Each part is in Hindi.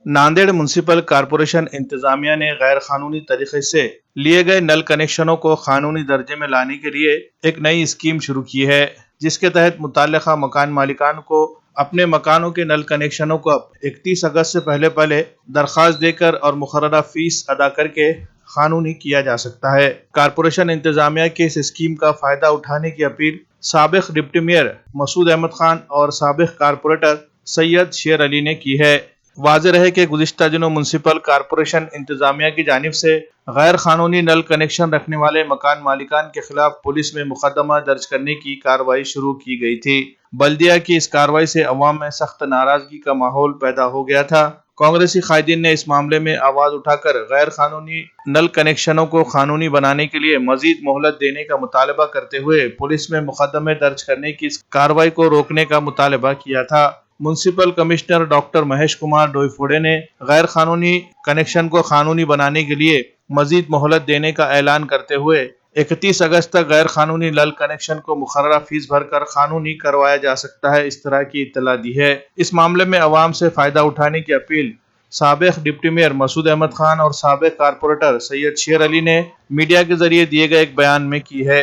नांदेड़ म्युनिसिपल कॉरपोरेशन इंतजामिया ने गैर कानूनी तरीके से लिए गए नल कनेक्शनों को कानूनी दर्जे में लाने के लिए एक नई स्कीम शुरू की है, जिसके तहत मुतल्लिका मकान मालिकान को अपने मकानों के नल कनेक्शनों को अब 31 अगस्त से पहले दरखास्त देकर और मुकर्ररा फीस अदा करके कानूनी किया जा सकता है। कॉरपोरेशन इंतजामिया की इस स्कीम का फायदा उठाने की अपील साबिक डिप्टी मेयर मसूद अहमद खान और साबिक कारपोरेटर सैयद शेर अली ने की है। वाज़ेह रहे कि गुज़िश्ता दिनों म्युनिसिपल कॉरपोरेशन इंतजामिया की जानिब से गैर कानूनी नल कनेक्शन रखने वाले मकान मालिकान के खिलाफ पुलिस में मुकदमा दर्ज करने की कार्रवाई शुरू की गई थी। बल्दिया की इस कार्रवाई से अवाम में सख्त नाराजगी का माहौल पैदा हो गया था। कांग्रेसी कायदीन ने इस मामले में आवाज उठाकर गैर कानूनी नल कनेक्शनों को कानूनी बनाने के लिए मजीद मोहलत देने का मुतालबा करते हुए पुलिस में मुकदमे दर्ज करने की इस कार्रवाई को रोकने का मुतालबा किया था। Municipal commissioner doctor Mahesh Kumar Doiphode ने गैर कानूनी कनेक्शन को कानूनी बनाने के लिए मजीद मोहलत देने का ऐलान करते हुए 31 अगस्त तक गैर कानूनी नल कनेक्शन को मुकर्ररा फीस भरकर कानूनी करवाया जा सकता है, इस तरह की इत्तला दी है। इस मामले में अवाम से फायदा उठाने की अपील साबिक डिप्टी मेयर मसूद अहमद खान और साबिक कारपोरेटर सैयद शेर अली ने मीडिया के जरिए दिए गए एक बयान में की है।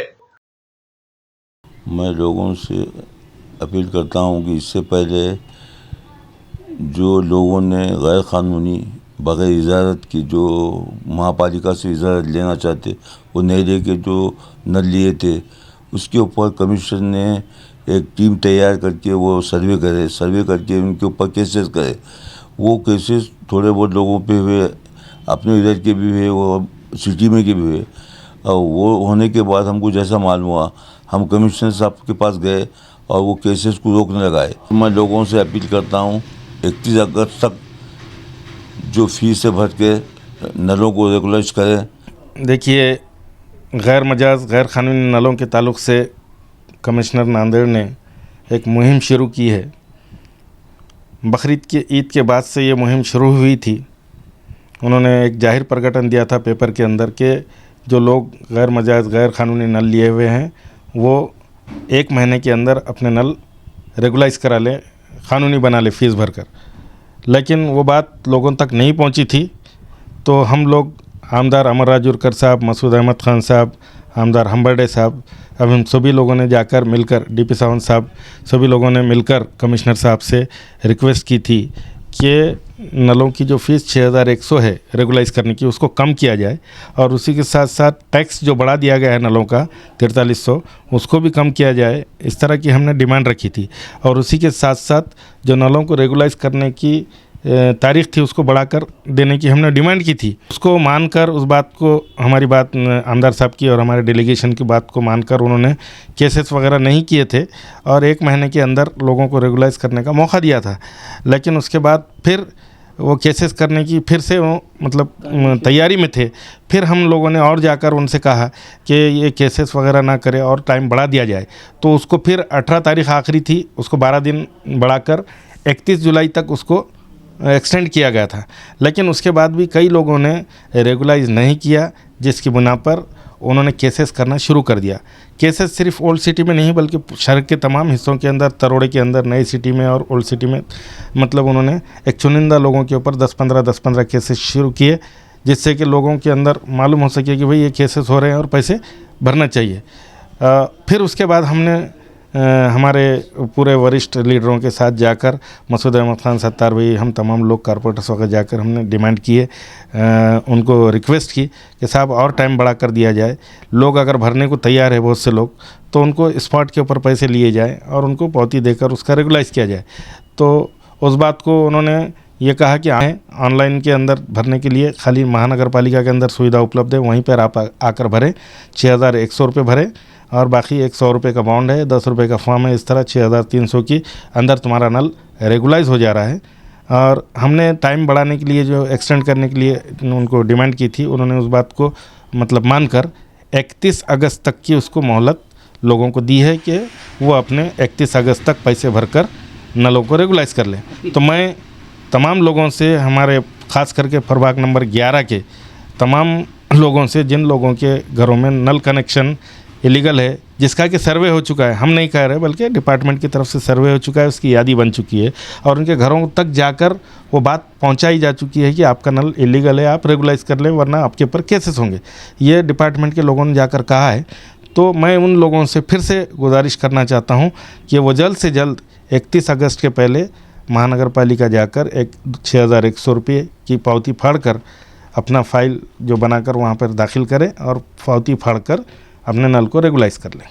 मैं लोगों से अपील करता हूं कि इससे पहले जो लोगों ने गैर कानूनी बग़ैर इजाज़त की जो महापालिका से इजाज़त लेना चाहते वो नहीं लेके जो नल लिए थे, उसके ऊपर कमीशन ने एक टीम तैयार करके वो सर्वे करके उनके ऊपर केसेस करे। वो केसेस थोड़े बहुत लोगों पे हुए, अपने इधर के भी हुए, वो सिटी में के भी हुए। और वो होने के बाद हमको जैसा मालूम हुआ, हम कमिश्नर साहब के पास गए और वो केसेस को रोकने लगाए। मैं लोगों से अपील करता हूँ 31 अगस्त तक जो फीस से भर के नलों को रेगुलाइज करें। देखिए, गैर मजाज गैर कानूनी नलों के ताल्लुक़ से कमिश्नर नांदेड़ ने एक मुहिम शुरू की है। बकरीद के ईद के बाद से ये मुहिम शुरू हुई थी। उन्होंने एक जाहिर प्रकटन दिया था पेपर के अंदर के जो लोग गैर मजाज गैर कानूनी नल लिए हुए हैं वो 1 महीने के अंदर अपने नल रेगुलाइज करा लें, कानूनी बना ले फ़ीस भरकर। लेकिन वो बात लोगों तक नहीं पहुंची थी, तो हम लोग आमदार अमर राजुरकर साहब, मसूद अहमद खान साहब, आमदार हम्बर्डे साहब, अब हम सभी लोगों ने जाकर मिलकर डीपी सावंत साहब, सभी लोगों ने मिलकर कमिश्नर साहब से रिक्वेस्ट की थी कि नलों की जो फ़ीस 6100 है रेगुलाइज करने की, उसको कम किया जाए और उसी के साथ साथ टैक्स जो बढ़ा दिया गया है नलों का 4300, उसको भी कम किया जाए। इस तरह की हमने डिमांड रखी थी। और उसी के साथ साथ जो नलों को रेगुलाइज करने की तारीख़ थी उसको बढ़ाकर देने की हमने डिमांड की थी। उसको मानकर, उस बात को, हमारी बात आमदार साहब की और हमारे डेलीगेशन की बात को मानकर उन्होंने केसेस वगैरह नहीं किए थे और 1 महीने के अंदर लोगों को रेगुलाइज करने का मौका दिया था। लेकिन उसके बाद फिर वो केसेस करने की फिर से वो मतलब तैयारी में थे। फिर हम लोगों ने और जाकर उनसे कहा कि ये केसेस वगैरह ना करें और टाइम बढ़ा दिया जाए। तो उसको फिर 18 तारीख आखिरी थी, उसको 12 दिन बढ़ाकर 31 जुलाई तक उसको एक्सटेंड किया गया था। लेकिन उसके बाद भी कई लोगों ने रेगुलाइज नहीं किया, जिसकी बुना पर उन्होंने केसेस करना शुरू कर दिया। केसेस सिर्फ ओल्ड सिटी में नहीं बल्कि शहर के तमाम हिस्सों के अंदर, तरोड़े के अंदर, नई सिटी में और ओल्ड सिटी में, मतलब उन्होंने एक चुनिंदा लोगों के ऊपर 10-15 केसेस शुरू किए, जिससे कि लोगों के अंदर मालूम हो सके कि भाई ये केसेस हो रहे हैं और पैसे भरना चाहिए। फिर उसके बाद हमने हमारे पूरे वरिष्ठ लीडरों के साथ जाकर, मसूद अहमद खान, सत्तार भाई, हम तमाम लोग कारपोरेटर्स वगैरह जाकर हमने डिमांड किए, उनको रिक्वेस्ट की कि साहब और टाइम बढ़ा कर दिया जाए। लोग अगर भरने को तैयार है, बहुत से लोग, तो उनको स्पॉट के ऊपर पैसे लिए जाए और उनको पावती देकर उसका रेगुलाइज किया जाए। तो उस बात को उन्होंने ये कहा कि आए ऑनलाइन के अंदर भरने के लिए, खाली महानगर पालिका के अंदर सुविधा उपलब्ध है, वहीं पर आप आकर भरें। 6100 रुपये भरें और बाकी 100 रुपये का बॉन्ड है, 10 रुपये का फॉर्म है। इस तरह 6300 की अंदर तुम्हारा नल रेगुलाइज हो जा रहा है। और हमने टाइम बढ़ाने के लिए, जो एक्सटेंड करने के लिए उनको डिमांड की थी, उन्होंने उस बात को मतलब मानकर 31 अगस्त तक की उसको मोहलत लोगों को दी है कि वो अपने 31 अगस्त तक पैसे भरकर नलों को रेगुलाइज कर लें। तो मैं तमाम लोगों से, हमारे ख़ास करके प्रभाग नंबर 11 के तमाम लोगों से, जिन लोगों के घरों में नल कनेक्शन इलीगल है, जिसका कि सर्वे हो चुका है, हम नहीं कह रहे बल्कि डिपार्टमेंट की तरफ से सर्वे हो चुका है, उसकी यादी बन चुकी है और उनके घरों तक जाकर वो बात पहुंचाई जा चुकी है कि आपका नल इलीगल है, आप रेगुलाइज कर लें वरना आपके ऊपर केसेस होंगे। ये डिपार्टमेंट के लोगों ने जाकर कहा है। तो मैं उन लोगों से फिर से गुजारिश करना चाहता हूँ कि वो जल्द से जल्द 31 अगस्त के पहले महानगर पालिका जाकर 6100 रुपये की पावती फाड़कर अपना फाइल जो बनाकर वहाँ पर दाखिल करें और पावती फाड़कर अपने नल को रेगुलाइज कर लें।